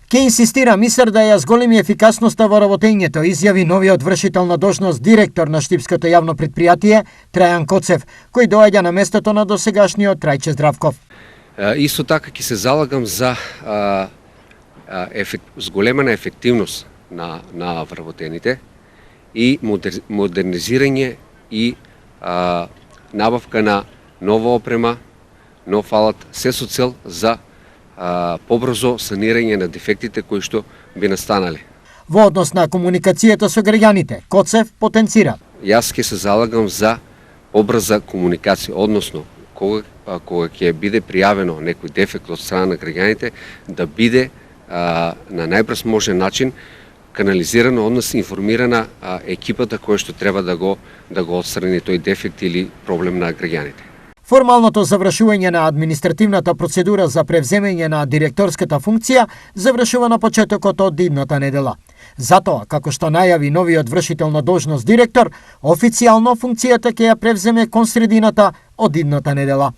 Ке инсистира Мисар да ја зголеми ефикасноста во работењето, изјави новиот вршител на должност директор на Штипското јавно предпријатие Трајан Коцев, кој доаѓа на местото на досегашниот Трајче Здравков. Исто така ќе се залагам за зголемена ефективност на вработените и модернизирање и набавка на нова опрема, нов алат, се со цел за побрзо санирање на дефектите кои што би настанале. Во однос на комуникацијата со граѓаните, Коцев потенцира. Јас ќе се залагам за побрза комуникација, односно кога ќе биде пријавено некој дефект од страна на граѓаните, да биде на најбрз можен начин канализирана, односно информирана екипата која што треба да го отстрани тој дефект или проблем на граѓаните. Формалното завршување на административната процедура за превземање на директорската функција завршува на почетокот од идната недела. Затоа, како што најави новиот вршител на должност директор, официјално функцијата ќе ја превземе кон средината од идната недела.